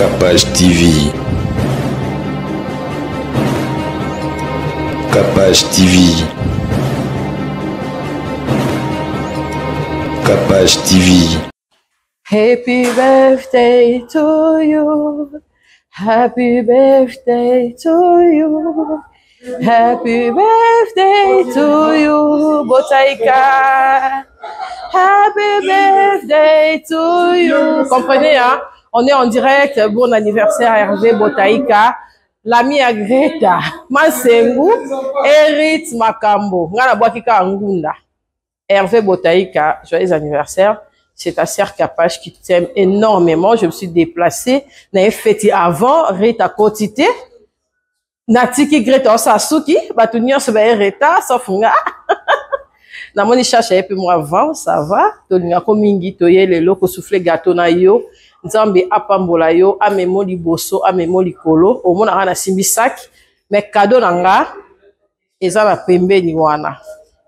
Capage TV. Capage TV. Capage TV. Happy birthday to you. Happy birthday to you. Happy birthday to you, Botaïka. Happy birthday to you. Comprenez, hein? On est en direct. Bon anniversaire Hervé Botaïka. L'ami à Greta. Masengu. Erit Makambo. Ngana Boakika Ngunda. Hervé Botaïka. Joyeux anniversaire. C'est ta sœur Capage qui t'aime énormément. Je me suis déplacée. N'a fêté avant. Rita Kotite. Natiki Greta Osasuki. Batunia se va Rita. Safunga. Na moni cherche et puis moi avant ça va to linga ko mingi to ye lelo ko souffler gâteau na yo nzambe apambola yo amemo liboso amemo likolo o mona na simbi sac mais cadeau nanga eza na pembeni wana.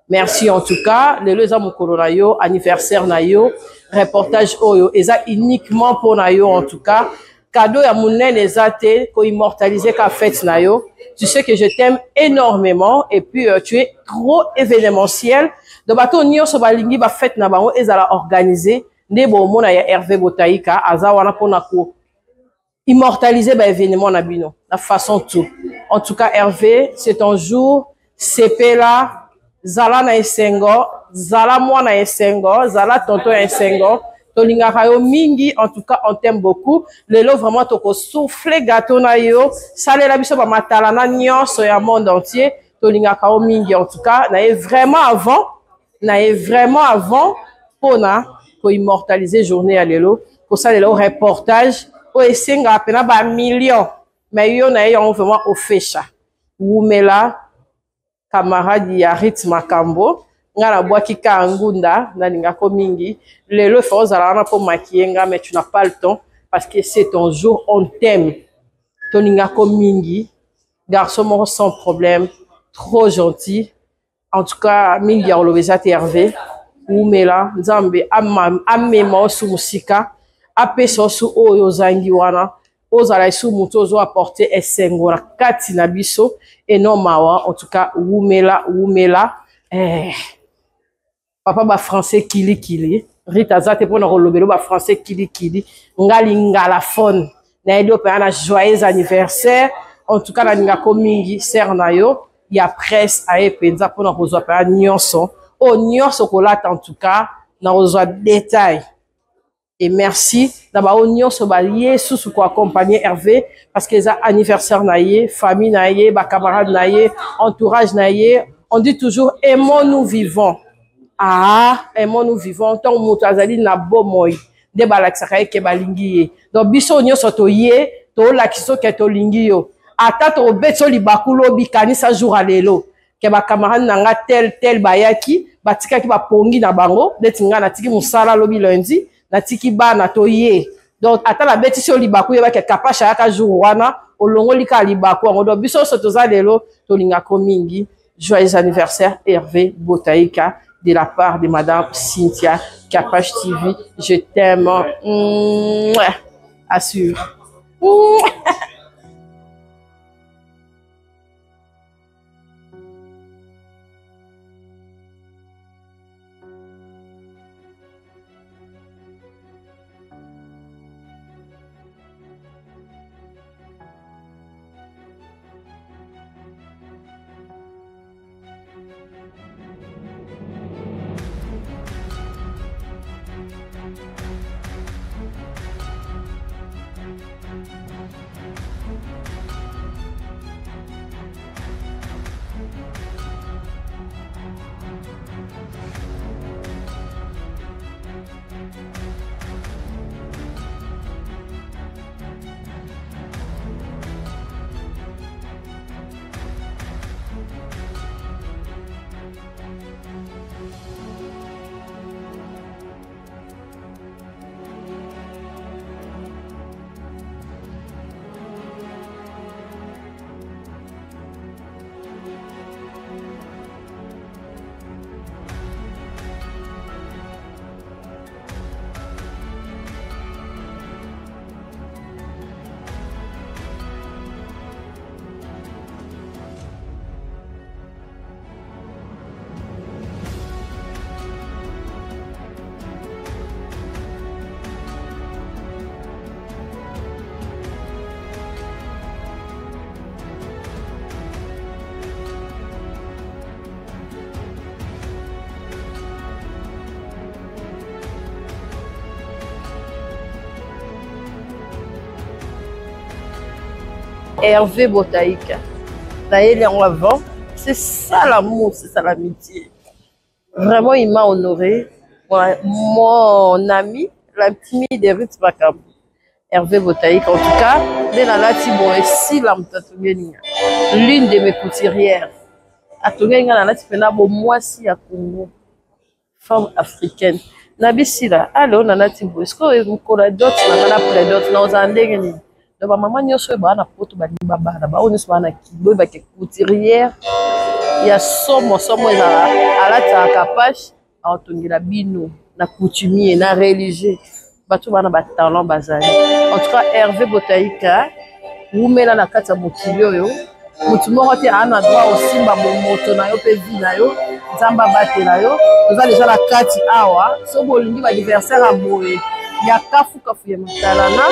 Merci en tout cas lelo eza mokolo na yo anniversaire na yo reportage oyo eza uniquement pour na yo en tout cas cadeau ya munene eza te ko immortaliser ka fête na yo. Tu sais que je t'aime énormément et puis tu es trop événementiel. Donc bato nyonso balingi ba fête na bango ezala organisé nde bo mona ya Hervé Botaïka aza wana pona ko immortaliser ba événement na bino la façon tout. En tout cas Hervé, c'est ton jour, sepela zala na esengo, zala mwana esengo, zala tonton esengo. Tolinga yo mingi, en tout cas on t'aime beaucoup. Lelo vraiment toko souffler gâteau na yo, salé la biso ba matala na nyonso ya monde entier. Tolinga yo mingi en tout cas, na vraiment avant pour immortaliser journée à lelo, pour ça lelo reportage o esenga pena ba millions. Mais yo na yo vraiment au fecha. Wumela camarade ya Rit Makambo. Ngana boaki ka ngunda na linga ko mingi lelo faut zala pour makienga mais tu n'as pas le temps parce que c'est ton jour on t'aime to linga ko mingi garçon sans problème trop gentil en tout cas mingi ya olobeza Hervé ou mela nzambe amema su musika apeso su oyo zangi wana ozala su muto ozo apporter esengo na kati na biso enomawa en tout cas wumela papa ba français kili Rita zate pona kolobelo ba français kili ngali ngala phone na edo pe na joyeux anniversaire en tout cas na ninga ko mingi ser na yo ya presse a epenza pona kozwa pa nyonso o nyonso kolata en tout cas na kozwa détail et merci na ba nyonso ba yesu su ko accompagner Hervé parce que ça anniversaire na ye famille na ye ba camarade na ye entourage na ye on dit toujours aimons-nous vivons. Ah, aimons nous vivons tant moto azali na bomoi de balakisaka eke balingi ye donc biso nyonso to ye to lakiso ke to lingi yo ata to beto libakulo bikanisa jour alelo ke ba camarade nanga tel bayaki batikaki ba pongi na bango detinga na tiki musala lobi lundi na tiki bana to ye donc ata la beti so libaku ye ba ke kapasha yaka jour wana olongoli ka libaku ngo donc biso so to za lelo to linga ko mingi. Joyeux anniversaire Hervé Botaïka de la part de Madame Cynthia Capage TV. Je t'aime. Assure. Hervé Botaïka. D'ailleurs, avant, c'est ça l'amour, c'est ça l'amitié. Vraiment, il m'a honoré. Mon ami, la timide de Ruth Bakam. Hervé Botaïka, en tout cas, dès la Latibo, et si l'une de mes couturières, à Togenga, la Latibo, moi, si à Congo, femme africaine. Nabisi là, alors, na Latibo, est-ce que vous connaissez d'autres, na près d'autres, na aux Andégueni? Donc, maman, nous sommes na poto, ba baba, là-bas, on est na kibo, ba couturière. Il y a somme, à la Takapache, à Otongela Bino, na coutumier, na religieux. Bato bana ba talent bazali. En tout cas, Hervé Botaïka, vous mettez la carte à Mokilio yo. Mutumoro te ana droit aussi ba moto na yo pe vie na yo, nzamba bate na yo. Vous avez déjà la carte awa, so bolingi ba anniversaire à boye. Ya kafu ya mutalana.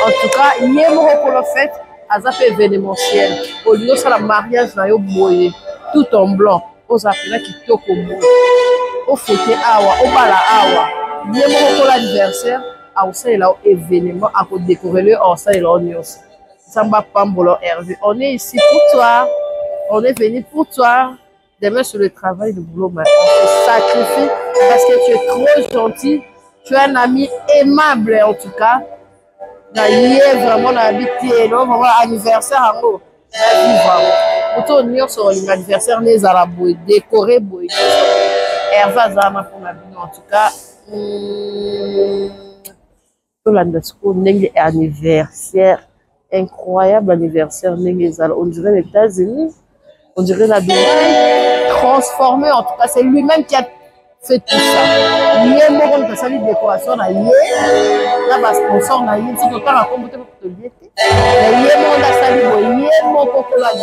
En tout cas, yemo ko le fait azape événementiel. Au lieu ça la mariage na yo boye, tout en blanc. Aux appela kitoko boye. Au fêter awa, au bala awa. Yemo ko l'anniversaire. Ça est événement à décorer le ça est là Samba Pambolo Hervé, on est ici pour toi, on est venu pour toi. Demain sur le travail de boulot, on se sacrifie parce que tu es trop gentil, tu es un ami aimable en tout cas. D'ailleurs vraiment l'habitude, vraiment anniversaire à nous. Autant nous sur l'anniversaire les arabes décoré Hervé Zama pour la vie en tout cas. Anniversaire, incroyable anniversaire, on dirait les États-Unis, on dirait la Dubaï, transformé en tout cas, c'est lui-même qui a fait tout ça. Il est mort de sa décoration, là, bas sponsor, là, il est pas la communauté pour te dire. Il est mort de sa vie, il est mort pour la vie.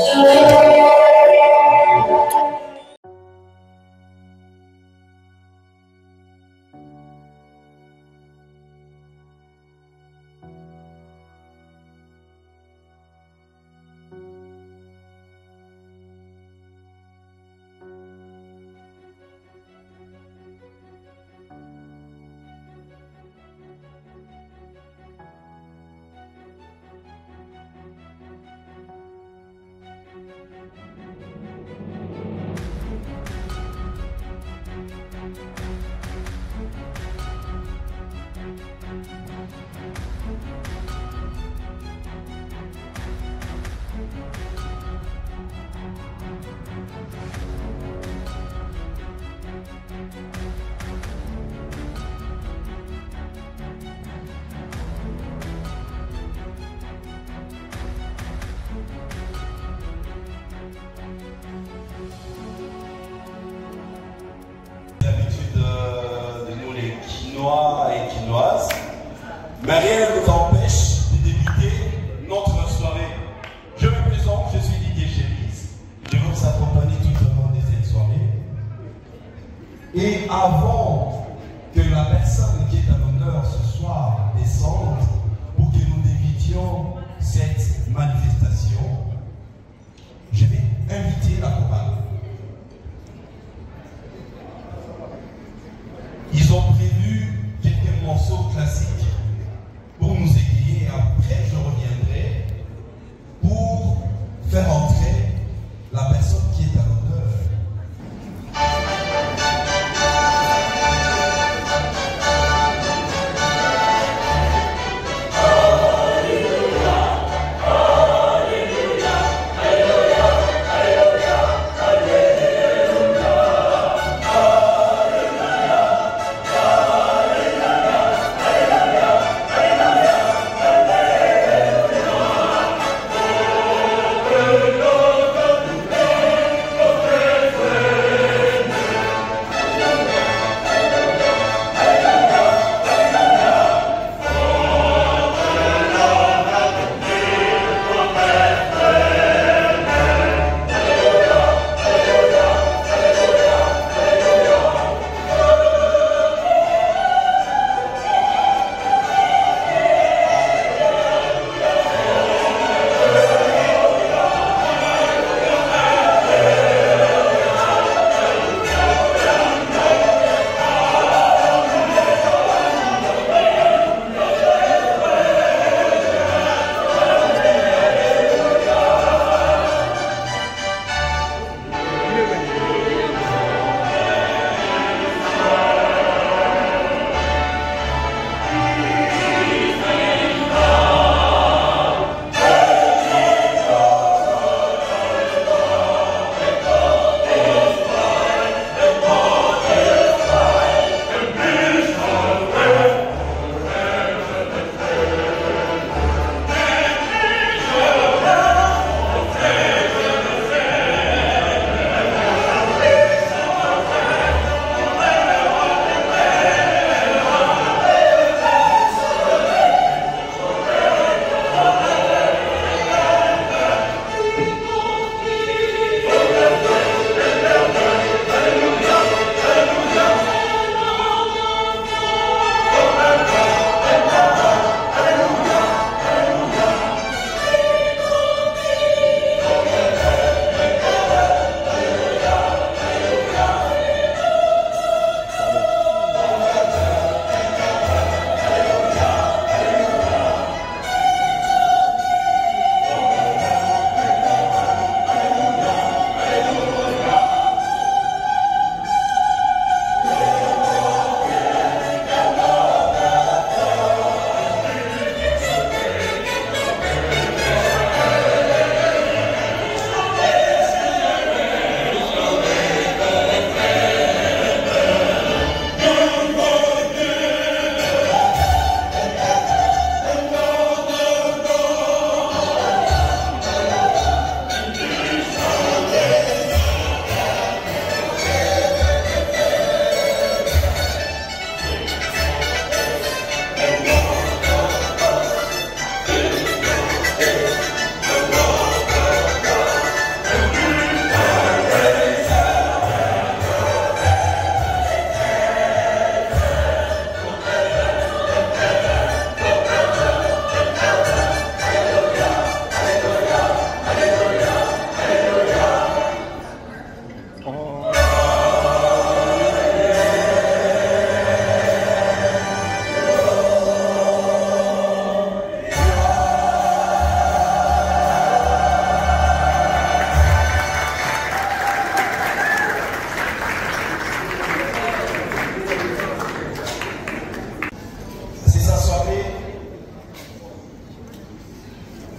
Et quinoises, mais rien ne nous empêche de débuter notre soirée. Je me présente, je suis Didier Chéris. Je vais vous accompagner tout au long de cette soirée. Et avant que la personne qui est à l'honneur ce soir descende, pour que nous débutions cette manifestation, je vais inviter la chorale. Ils ont prévu quelques morceaux classiques pour nous égayer et après je reviendrai pour faire entrer la personne qui est à l'honneur. Alléluia, Alléluia.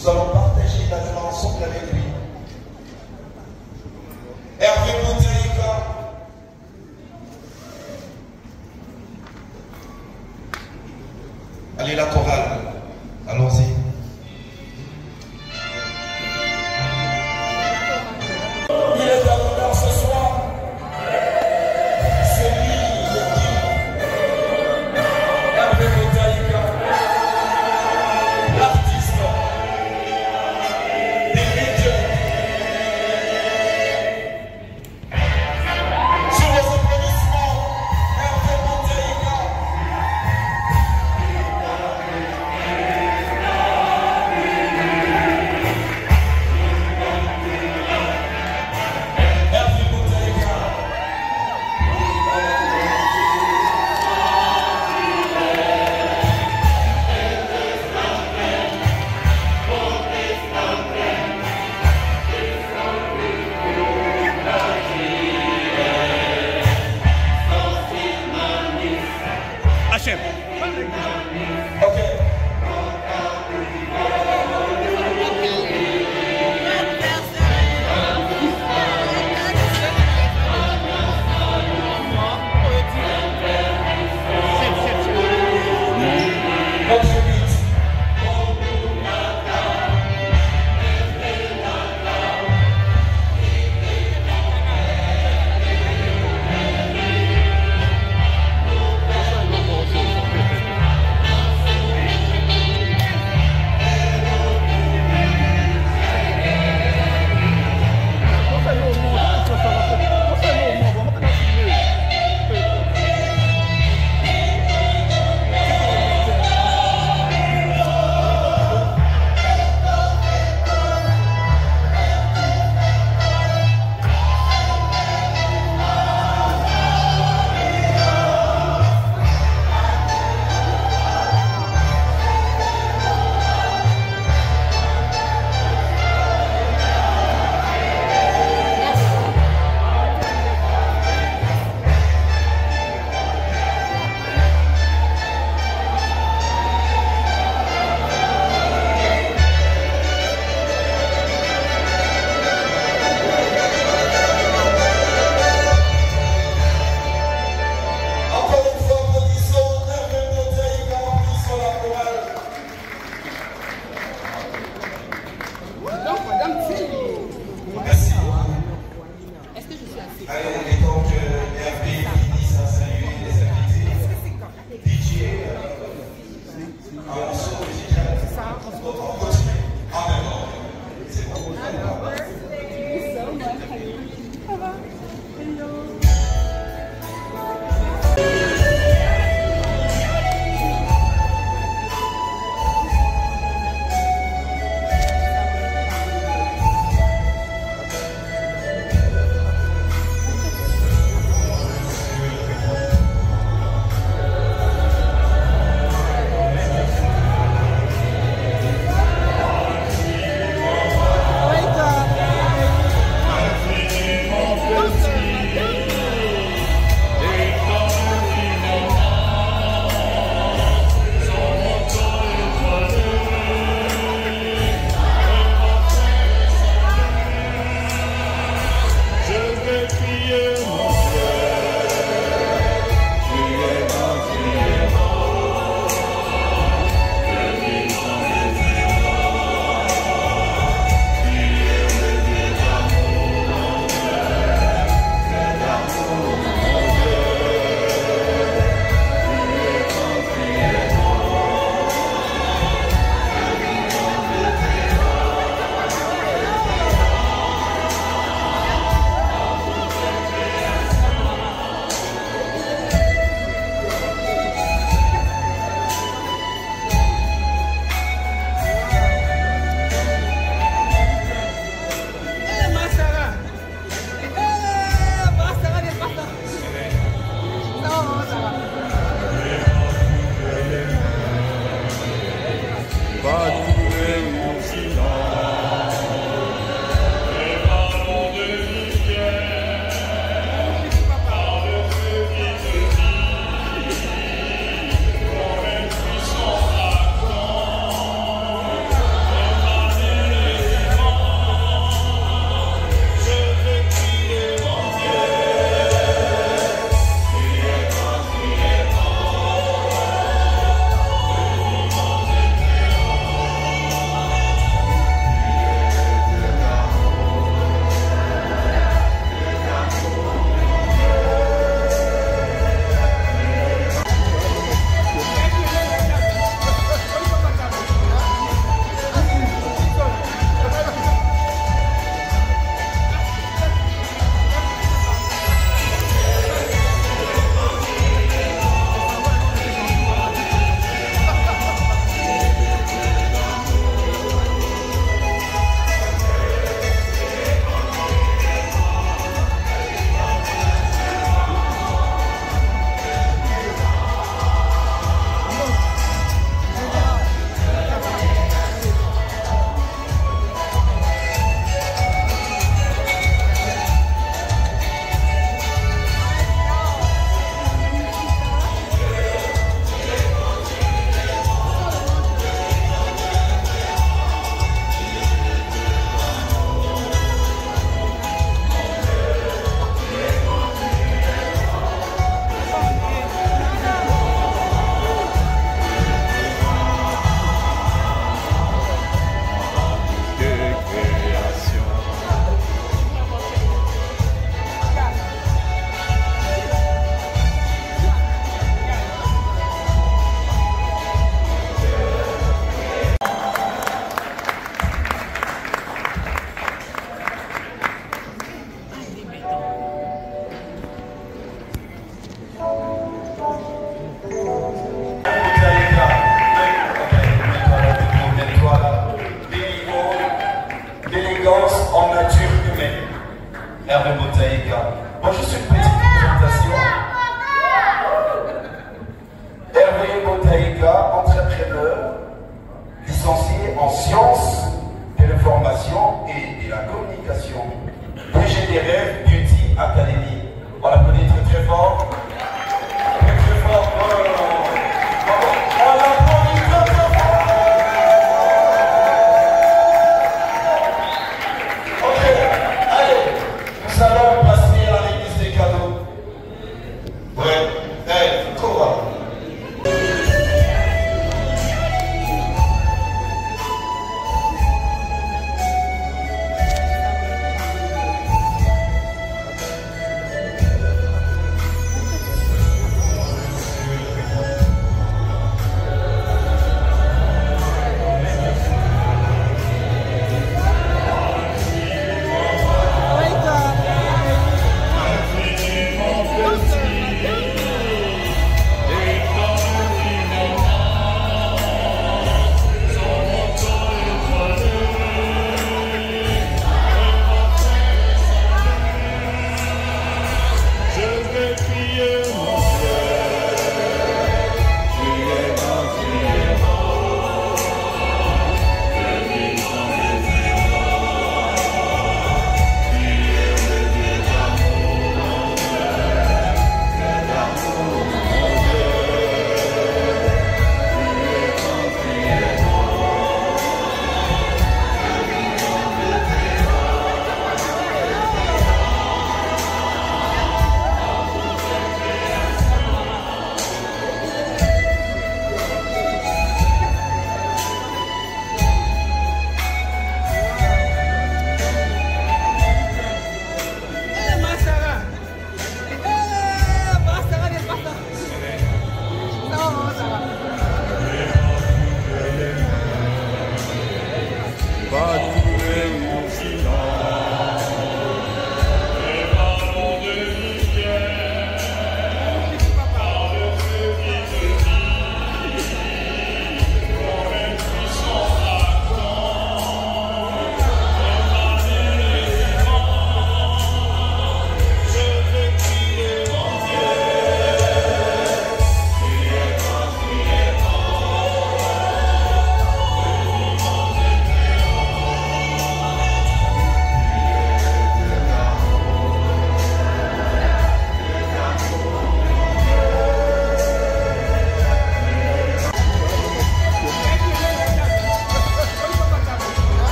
Nous allons partager la joie ensemble avec lui. Hervé Boutaïka. Allez, la chorale. Allons-y. Il est à l'honneur ce soir. C'est lui, il est qui? Hervé Boutaïka. L'artiste des médias. en sciences de l'information et de la communication. DGDRF Beauty Academy. On l'applaudit très très fort. Très très fort. On l'applaudit très très fort. Ok, allez, nous allons passer à la remise des cadeaux. Ouais, cours.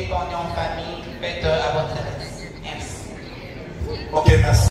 bonne en famille, faites à votre aise. Merci. Ok, merci.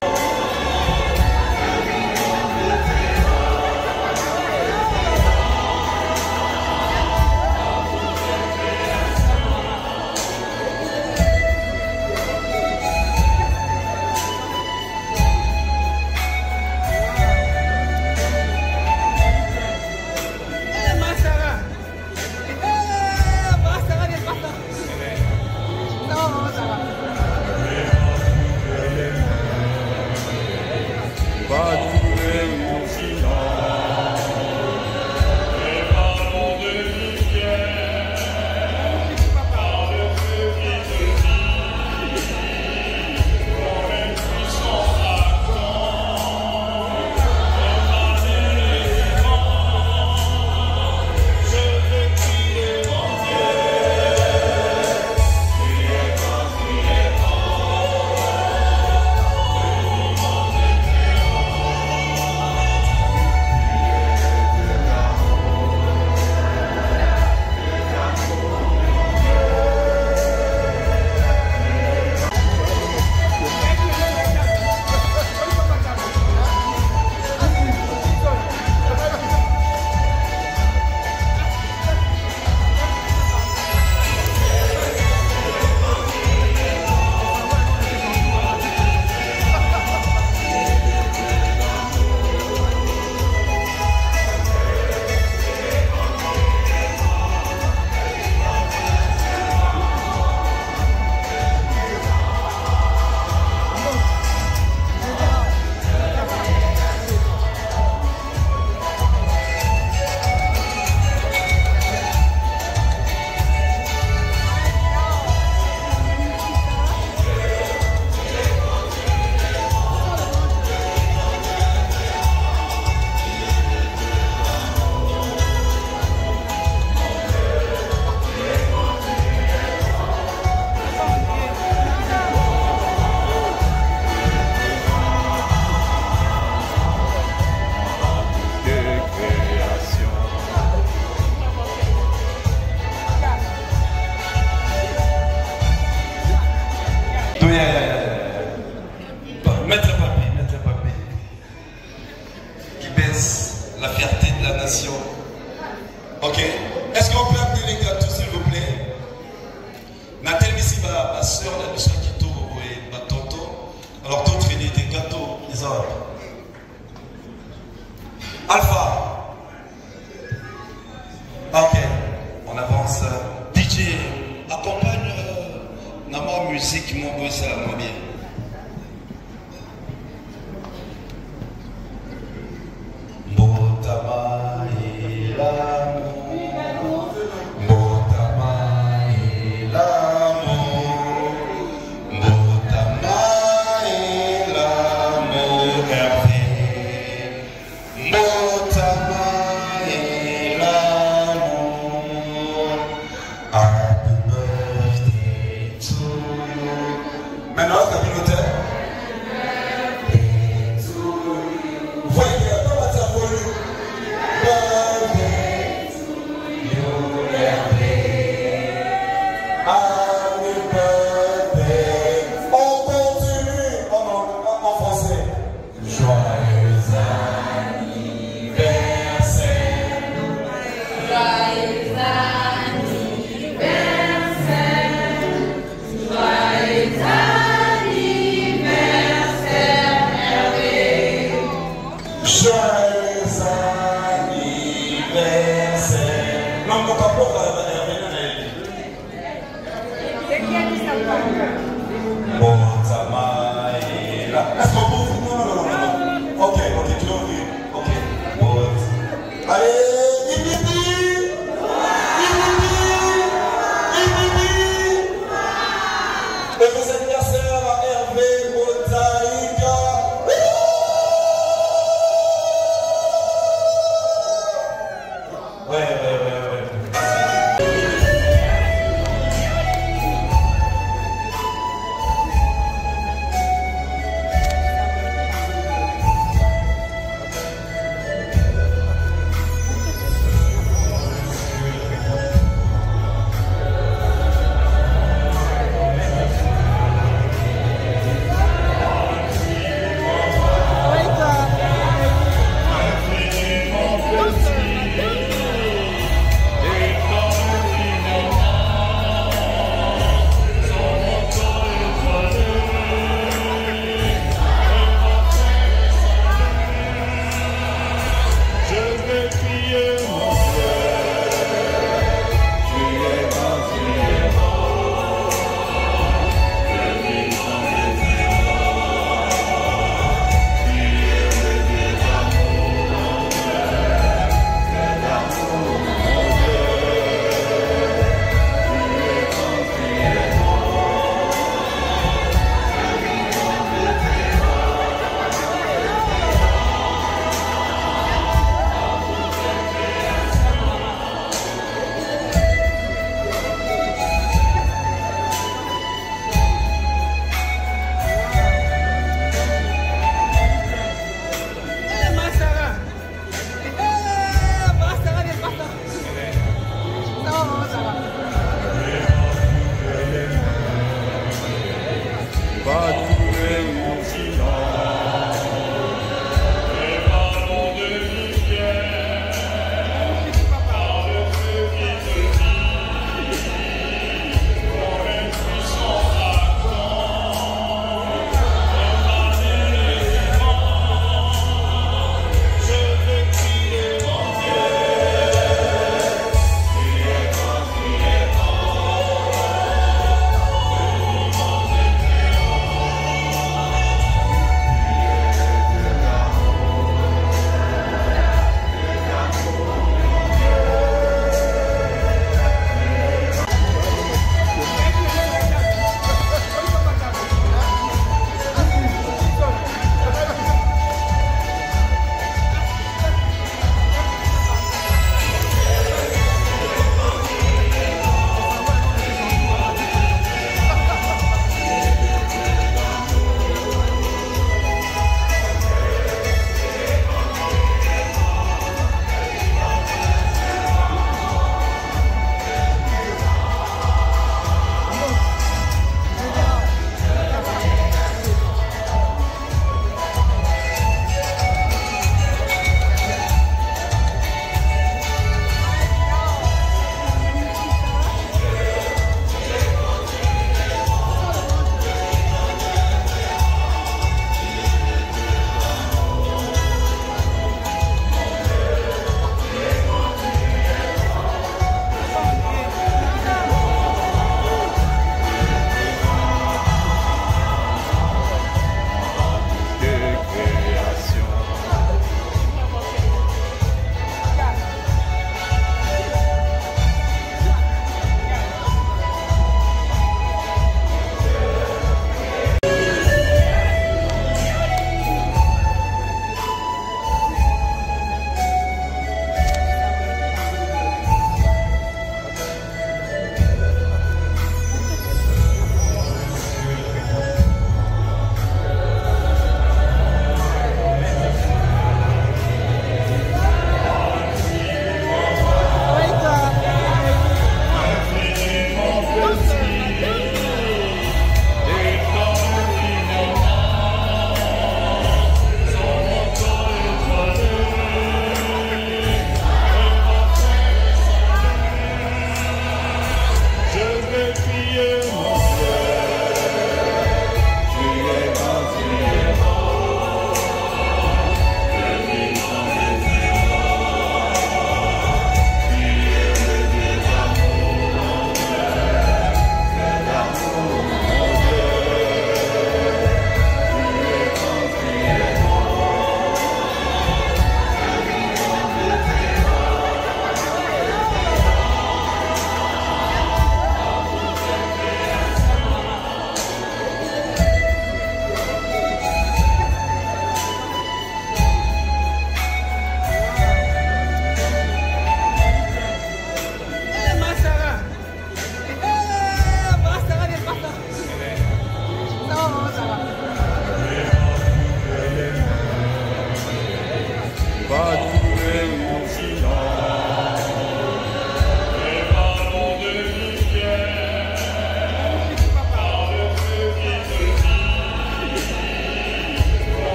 Maître Papi, qui baisse la fierté de la nation. Ok. Est-ce qu'on peut appeler les gâteaux, s'il vous plaît? Natel ici, ma soeur, la mission qui tourne, et ma tonton. Alors, ton traîner des gâteaux, les hommes. Alpha. Ok. On avance. DJ, accompagne dans ma musique, mon beau, ça, moi bien. Yeah.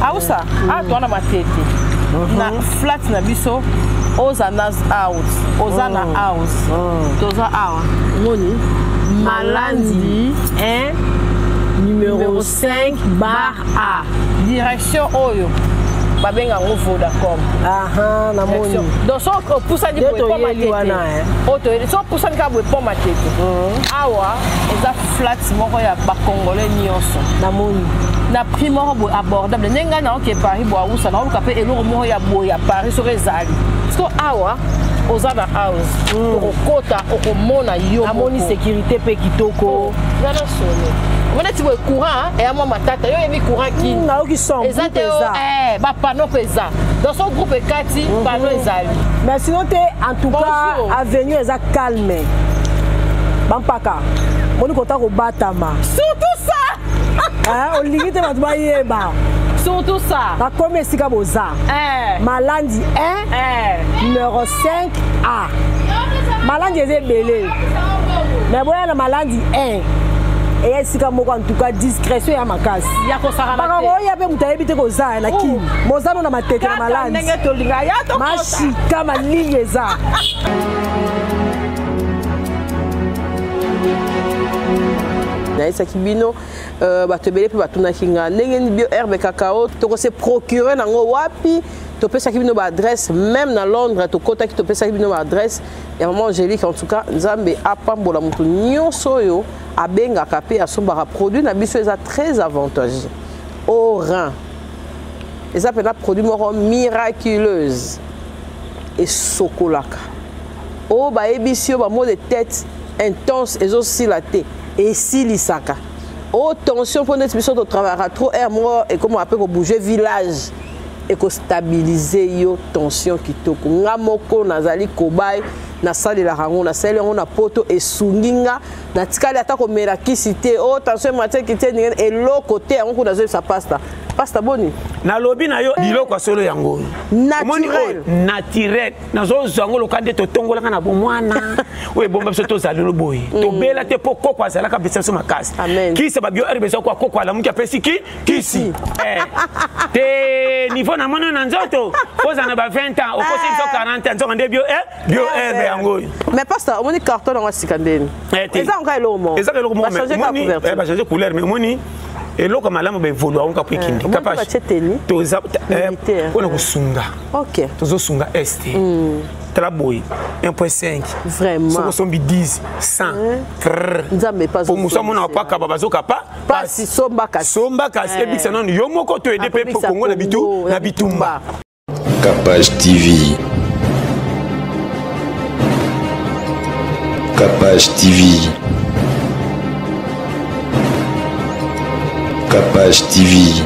Ausa, toi na matete. Na flat na biso, oza nas out, oza na house. Toza awa. Moni. Malandi 1 numéro 5 bar A. Direction Oyo. Babenga ngo Vodacom. Aha, na moni. Donc so poussa di pour pas matete. Auto, so poussa ka pour pas matete. Awa, eza flat moko ya ba congolais nyonso. Na moni. Na prix moko abordable. Nenga na ke Paris bo awusa na ka pe eloko moko ya boya Paris so rezali. Parce que awa oza na house. Okota okomona yo. Na moni sécurité pe kitoko. Zana solo. On a dit courant et à moi ma tata yo yemi courant qui na oki son ba panneau pesa dans son groupe Kati panneau ezali mais sinon te en tout cas avenue eza calme bampaka moni kota ko batama surtout ça olingi te bato bayeba surtout ça na komi esika boza Malandi 1 numéro 5 A Malandi eza ebele mais boya na Malandi 1 et esika moko en tout cas discrétion ya makasi ya ko sara na ko ya be mutayebi te ko za na kimi mozano na matete na Malandi ndenge to linga ya to mashika malingi eza na isa kibino bato ebele pe batunaki nga ndenge ni bio herbe cacao toko se procurer nango wapi topesaki bino ba adresse même na Londres tokotaki topesaki bino ba adresse ya maman Angélique en tout cas nzambe apambola mutu nyonso oyo abengaka pe asombaka produit na biso eza très avantageux au rein eza pena produit moko miraculeuse esokolaka oyo bayebisi yo bamo de tête intense ezosila te esilisaka oyo tension mpo neti biso totravaillaka trop air moko ekoma ape kobouge village ekostabilize yo tension kitoko nga moko nazali kobai nasalelaka yango nasaleli yango na poto esungi nga natikali ata komela kisi te o tension mateki te ndenge eloko te yango kuna nazoyebisa pasta boni nalobi na yo biloko ya solo yango naturel nazozwa yango loka nde totongolaka na bomwana oyo ebomba biso tozali no boye tobela te mpo koko azalaka mpesa biso makasi kisi babio ere besa kwa koko alamuki apesi kisi te niveau na mono na nzoto ozala na ba 20 ans okosi biso 40 ans nzonga nde bio herbe yango mais pasta omoni carton yango asika ndeni eza nka eloko moko eza eloko moko mais bachange couleur mais omoni eloko malamu baevolue aonga po ekindi mpona kosunga tozosunga este tala boye 1.5 vraiment soko sombi 10 100 po muso amona apaka babazoka pasi somba kasi ebikisa nano yo moko toyede mpe po kongo na bitumba Capage TV. Capage TV. Capage TV.